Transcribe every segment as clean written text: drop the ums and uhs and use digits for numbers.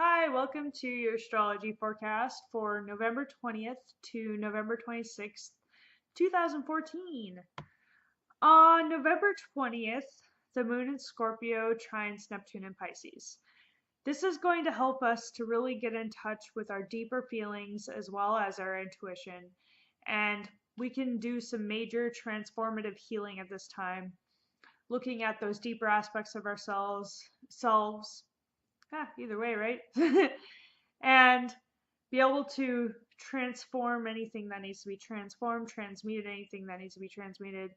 Hi, welcome to your astrology forecast for November 20th to November 26th, 2014. On November 20th, the moon in Scorpio trines Neptune in Pisces. This is going to help us to really get in touch with our deeper feelings as well as our intuition. And we can do some major transformative healing at this time, looking at those deeper aspects of ourselves, either way, right? And be able to transform anything that needs to be transformed, transmute anything that needs to be transmuted,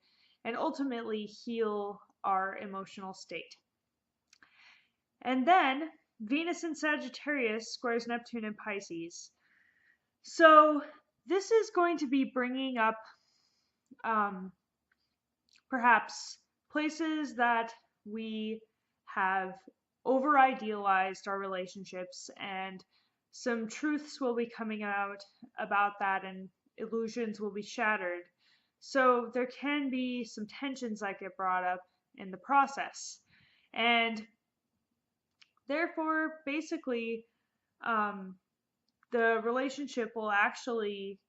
and ultimately heal our emotional state. And then Venus in Sagittarius squares Neptune in Pisces. So this is going to be bringing up perhaps places that we have over idealized our relationships, and some truths will be coming out about that, and illusions will be shattered. So there can be some tensions that get brought up in the process. And therefore, basically, the relationship will actually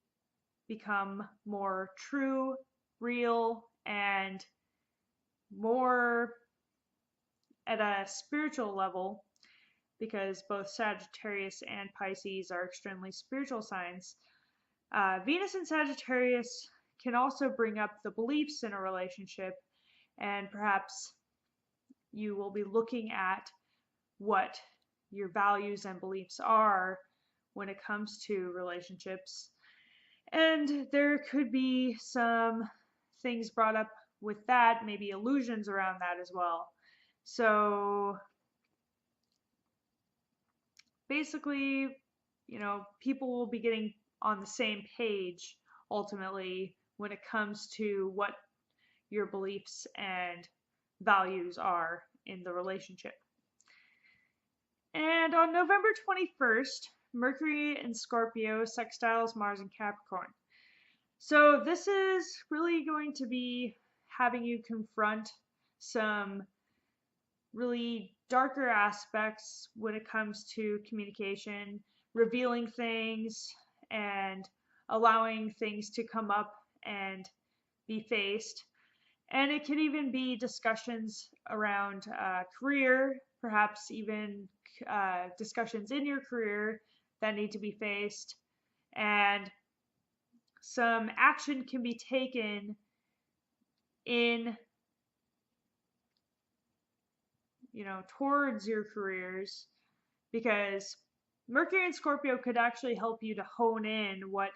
become more true, real, and more at a spiritual level, because both Sagittarius and Pisces are extremely spiritual signs. Venus in Sagittarius can also bring up the beliefs in a relationship, and perhaps you will be looking at what your values and beliefs are when it comes to relationships. And there could be some things brought up with that, maybe illusions around that as well. So basically, people will be getting on the same page ultimately when it comes to what your beliefs and values are in the relationship. And on November 21st, Mercury in Scorpio sextiles Mars in Capricorn. So this is really going to be having you confront some really darker aspects when it comes to communication, revealing things, and allowing things to come up and be faced. And it could even be discussions around career, perhaps even discussions in your career that need to be faced. And some action can be taken in towards your careers, because Mercury and Scorpio could actually help you to hone in what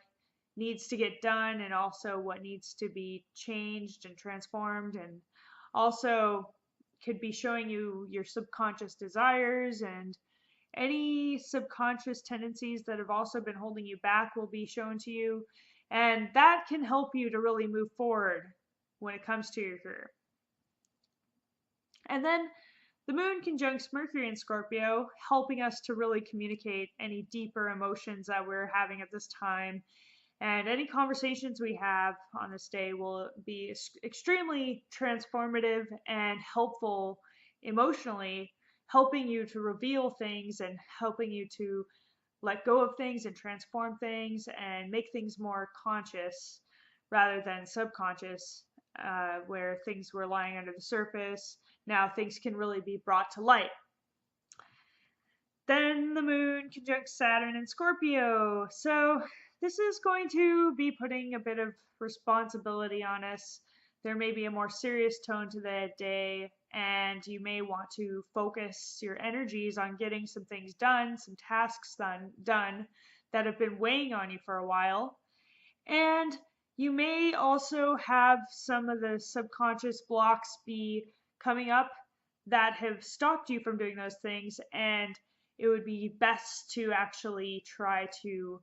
needs to get done, and also what needs to be changed and transformed, and also could be showing you your subconscious desires, and any subconscious tendencies that have also been holding you back will be shown to you, and that can help you to really move forward when it comes to your career. And then the moon conjuncts Mercury in Scorpio, helping us to really communicate any deeper emotions that we're having at this time. And any conversations we have on this day will be extremely transformative and helpful emotionally, helping you to reveal things and helping you to let go of things and transform things and make things more conscious rather than subconscious, where things were lying under the surface. Now things can really be brought to light. Then the moon conjuncts Saturn in Scorpio. So this is going to be putting a bit of responsibility on us. There may be a more serious tone to the day, and you may want to focus your energies on getting some things done, some tasks done that have been weighing on you for a while. And you may also have some of the subconscious blocks be coming up that have stopped you from doing those things, and it would be best to actually try to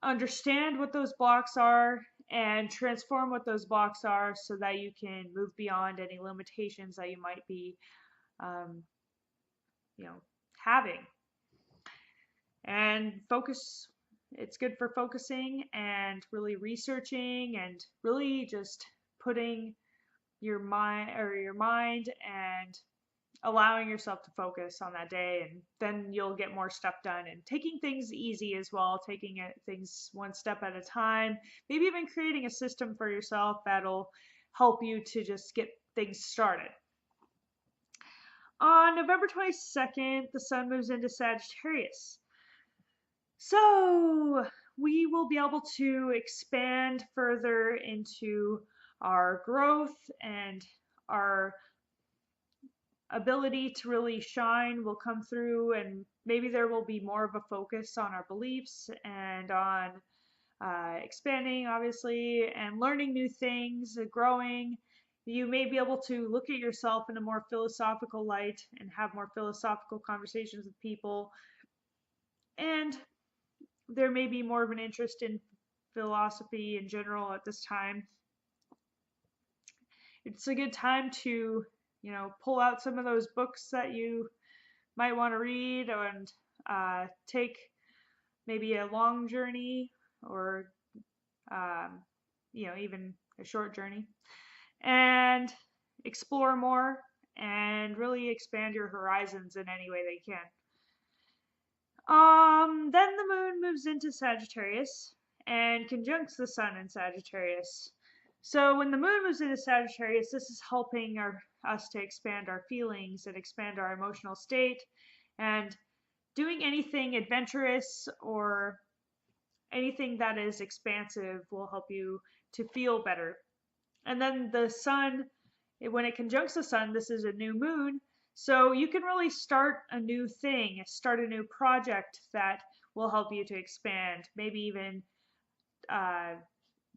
understand what those blocks are and transform what those blocks are, so that you can move beyond any limitations that you might be having. And focus, it's good for focusing and really researching and really just putting your mind and allowing yourself to focus on that day, and then you'll get more stuff done, and taking things easy as well, taking things one step at a time, maybe even creating a system for yourself that'll help you to just get things started. On November 22nd, the sun moves into Sagittarius. So we will be able to expand further into our growth, and our ability to really shine will come through, and maybe there will be more of a focus on our beliefs and on expanding, obviously, and learning new things, growing. You may be able to look at yourself in a more philosophical light and have more philosophical conversations with people. And there may be more of an interest in philosophy in general at this time. It's a good time to, pull out some of those books that you might want to read, and take maybe a long journey, or even a short journey, and explore more and really expand your horizons in any way they can. Then the moon moves into Sagittarius and conjuncts the sun in Sagittarius. So when the moon moves into Sagittarius, this is helping us to expand our feelings and expand our emotional state, and doing anything adventurous or anything that is expansive will help you to feel better. And then the sun, when it conjuncts the sun, this is a new moon. So you can really start a new thing, start a new project that will help you to expand. Maybe even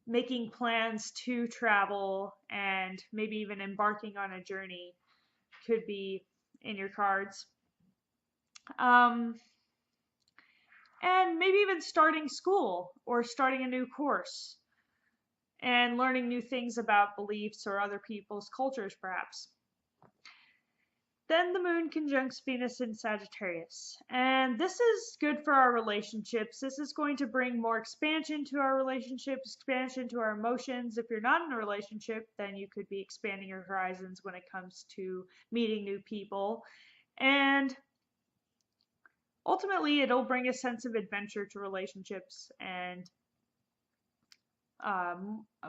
making plans to travel, and maybe even embarking on a journey could be in your cards. And maybe even starting school or starting a new course and learning new things about beliefs or other people's cultures, perhaps. Then the moon conjuncts Venus in Sagittarius. And this is good for our relationships. This is going to bring more expansion to our relationships, expansion to our emotions. If you're not in a relationship, then you could be expanding your horizons when it comes to meeting new people. And ultimately, it'll bring a sense of adventure to relationships, and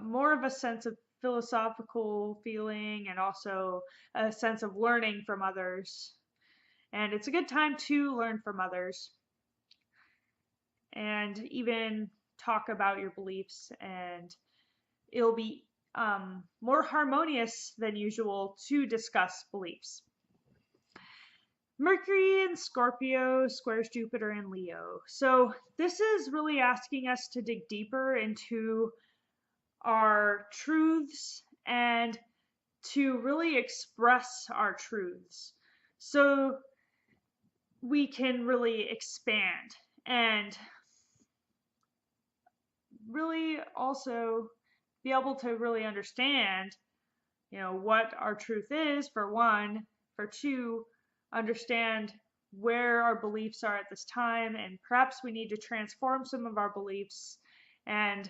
more of a sense of philosophical feeling, and also a sense of learning from others. And it's a good time to learn from others and even talk about your beliefs, and it'll be more harmonious than usual to discuss beliefs. Mercury in Scorpio squares Jupiter in Leo. So this is really asking us to dig deeper into our truths and to really express our truths, so we can really expand and really also be able to really understand, what our truth is, for one, for two, understand where our beliefs are at this time, and perhaps we need to transform some of our beliefs. And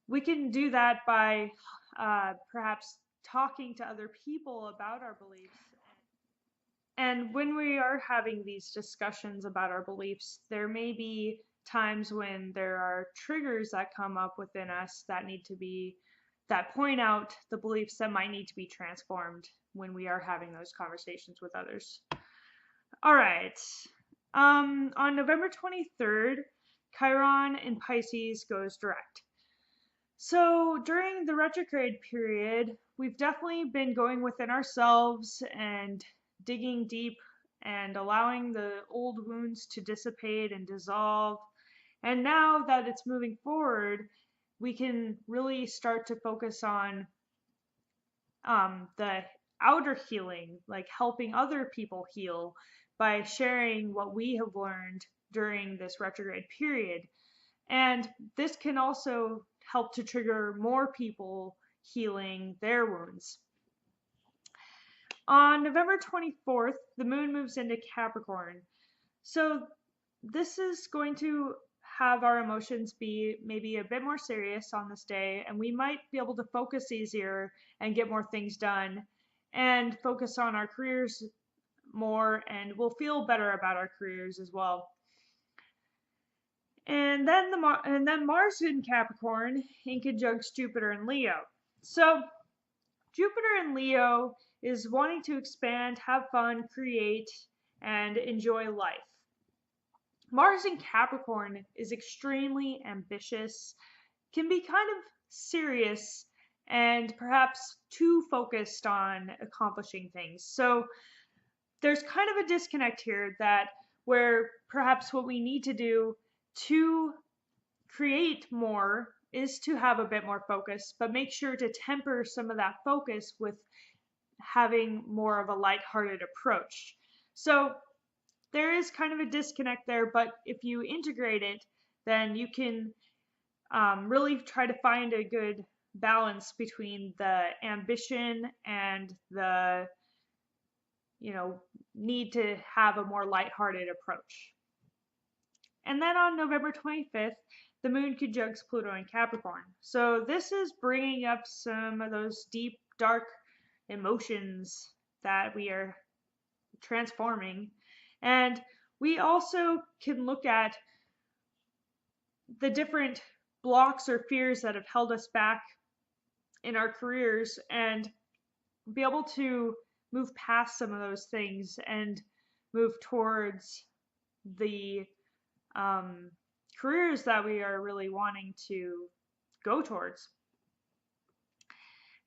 we can do that by perhaps talking to other people about our beliefs. And when we are having these discussions about our beliefs, there may be times when there are triggers that come up within us that point out the beliefs that might need to be transformed when we are having those conversations with others. All right. On November 23rd, Chiron in Pisces goes direct. So during the retrograde period, we've definitely been going within ourselves and digging deep and allowing the old wounds to dissipate and dissolve. And now that it's moving forward, we can really start to focus on the outer healing, like helping other people heal by sharing what we have learned during this retrograde period. And this can also help to trigger more people healing their wounds. On November 24th, the moon moves into Capricorn. So this is going to have our emotions be maybe a bit more serious on this day, and we might be able to focus easier and get more things done and focus on our careers more, and we'll feel better about our careers as well. And then Mars in Capricorn in conjunct Jupiter in Leo. So Jupiter in Leo is wanting to expand, have fun, create, and enjoy life. Mars in Capricorn is extremely ambitious, can be kind of serious, and perhaps too focused on accomplishing things. So there's kind of a disconnect here that where perhaps what we need to do to create more is to have a bit more focus, but make sure to temper some of that focus with having more of a lighthearted approach. So there is kind of a disconnect there, but if you integrate it, then you can really try to find a good balance between the ambition and the need to have a more lighthearted approach. And then on November 25th, the moon conjuncts Pluto in Capricorn. So this is bringing up some of those deep, dark emotions that we are transforming. And we also can look at the different blocks or fears that have held us back in our careers and be able to move past some of those things and move towards the careers that we are really wanting to go towards.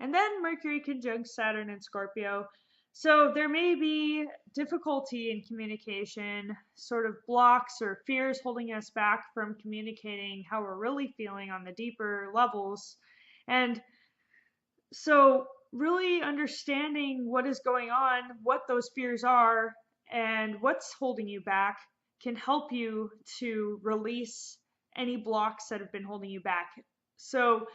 And then Mercury conjunct Saturn in Scorpio. So there may be difficulty in communication, sort of blocks or fears holding us back from communicating how we're really feeling on the deeper levels. And so really understanding what is going on, what those fears are, and what's holding you back can help you to release any blocks that have been holding you back. So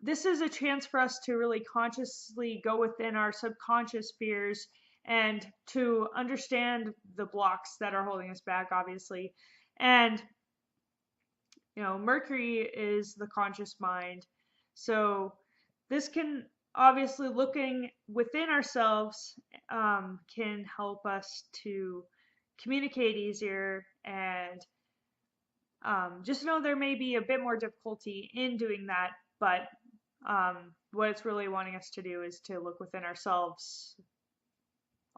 this is a chance for us to really consciously go within our subconscious fears and to understand the blocks that are holding us back, obviously. And, Mercury is the conscious mind. So this can obviously, looking within ourselves can help us to communicate easier, and just know there may be a bit more difficulty in doing that, but what it's really wanting us to do is to look within ourselves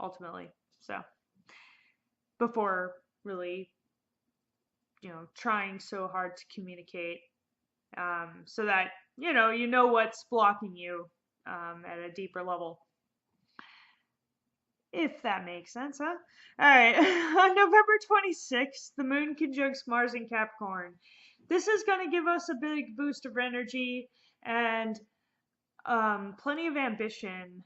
ultimately. So before really, trying so hard to communicate, so that you know what's blocking you at a deeper level. If that makes sense, huh? All right. On November 26th, the moon conjuncts Mars in Capricorn. This is going to give us a big boost of energy and plenty of ambition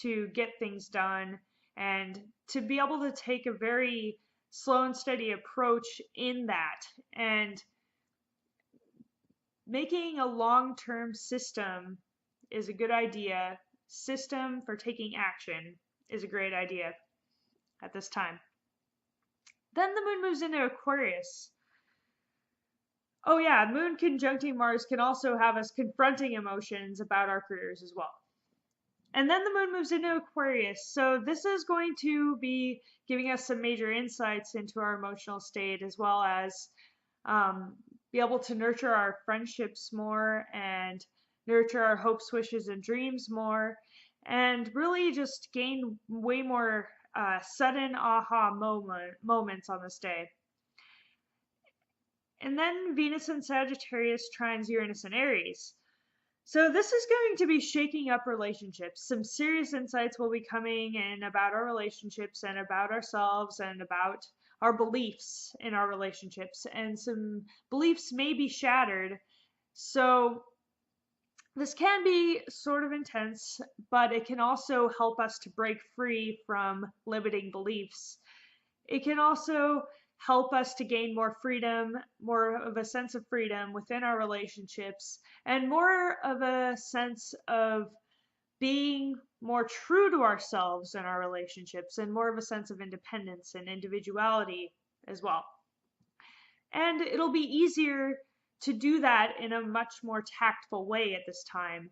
to get things done and to be able to take a very slow and steady approach in that, and making a long-term system is a good idea. System for taking action is a great idea at this time. Then the moon moves into Aquarius. Oh yeah, moon conjuncting Mars can also have us confronting emotions about our careers as well. And then the moon moves into Aquarius. So this is going to be giving us some major insights into our emotional state, as well as be able to nurture our friendships more and nurture our hopes, wishes, and dreams more, and really just gain way more sudden aha moments on this day. And then Venus in Sagittarius trines Uranus in Aries. So this is going to be shaking up relationships. Some serious insights will be coming in about our relationships and about ourselves and about our beliefs in our relationships. And some beliefs may be shattered. So this can be sort of intense, but it can also help us to break free from limiting beliefs. It can also help us to gain more freedom, more of a sense of freedom within our relationships, and more of a sense of being more true to ourselves in our relationships, and more of a sense of independence and individuality as well. And it'll be easier to do that in a much more tactful way at this time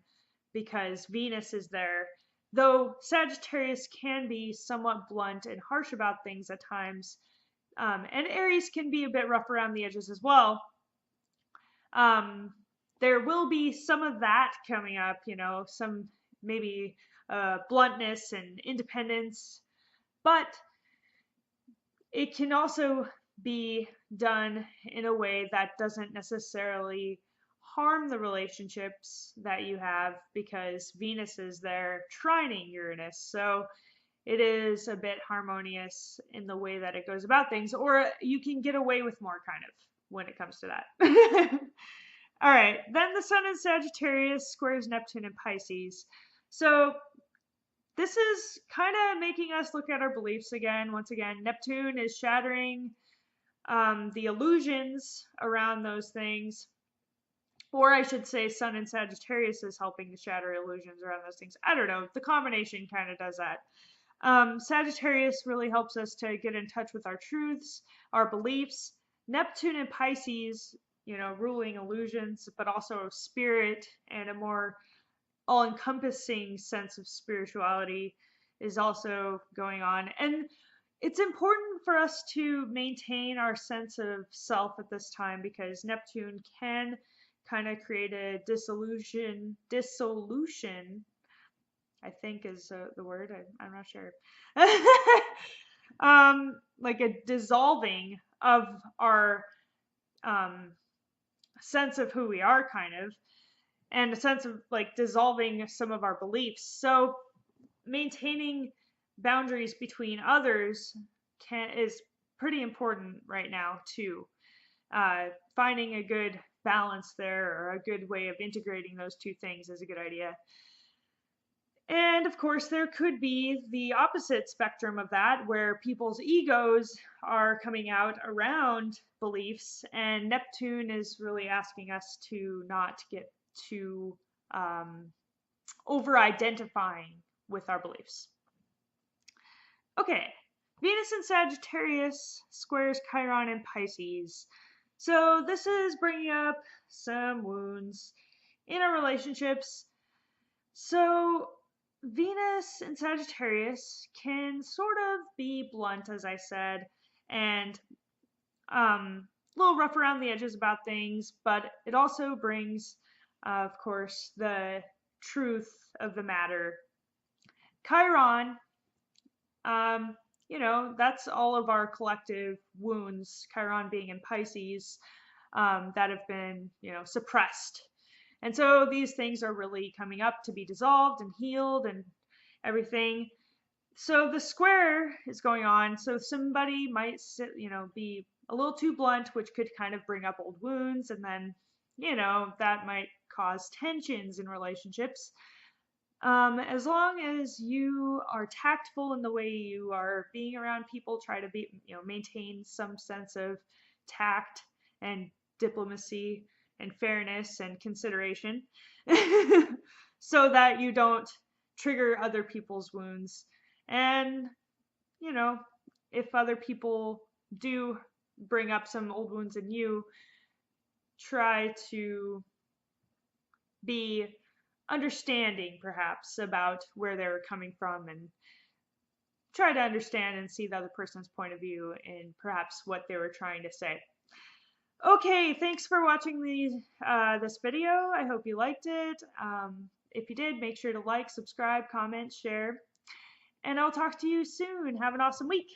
because Venus is there. though Sagittarius can be somewhat blunt and harsh about things at times, and Aries can be a bit rough around the edges as well. There will be some of that coming up, some maybe bluntness and independence, but it can also be done in a way that doesn't necessarily harm the relationships that you have, because Venus is there trining Uranus. So it is a bit harmonious in the way that it goes about things, or you can get away with more, kind of, when it comes to that. All right, then the Sun in Sagittarius squares Neptune in Pisces. So this is kind of making us look at our beliefs again. Once again, Neptune is shattering the illusions around those things. Or I should say Sun in Sagittarius is helping to shatter illusions around those things. I don't know. The combination kind of does that. Sagittarius really helps us to get in touch with our truths, our beliefs. Neptune and Pisces, ruling illusions, but also spirit and a more all-encompassing sense of spirituality is also going on. And it's important for us to maintain our sense of self at this time, because Neptune can kind of create a dissolution, I think is the word. I'm not sure. Like a dissolving of our sense of who we are, kind of, and a sense of like dissolving some of our beliefs. So maintaining boundaries between others is pretty important right now too. Finding a good balance there, or a good way of integrating those two things, is a good idea. And of course, there could be the opposite spectrum of that, where people's egos are coming out around beliefs, and Neptune is really asking us to not get too over-identifying with our beliefs. Okay, Venus in Sagittarius squares Chiron in Pisces. So this is bringing up some wounds in our relationships. So Venus in Sagittarius can sort of be blunt, as I said, and a little rough around the edges about things, but it also brings, of course, the truth of the matter. Chiron, that's all of our collective wounds, Chiron being in Pisces, that have been, suppressed. And so these things are really coming up to be dissolved and healed and everything. So the square is going on. So somebody might be a little too blunt, which could kind of bring up old wounds. And then, that might cause tensions in relationships. As long as you are tactful in the way you are being around people, try to be, maintain some sense of tact and diplomacy and fairness and consideration, so that you don't trigger other people's wounds. And, if other people do bring up some old wounds in you, try to be understanding, perhaps, about where they're coming from, and try to understand and see the other person's point of view and perhaps what they were trying to say. Okay, thanks for watching this video. I hope you liked it. If you did, make sure to like, subscribe, comment, share, and I'll talk to you soon. Have an awesome week.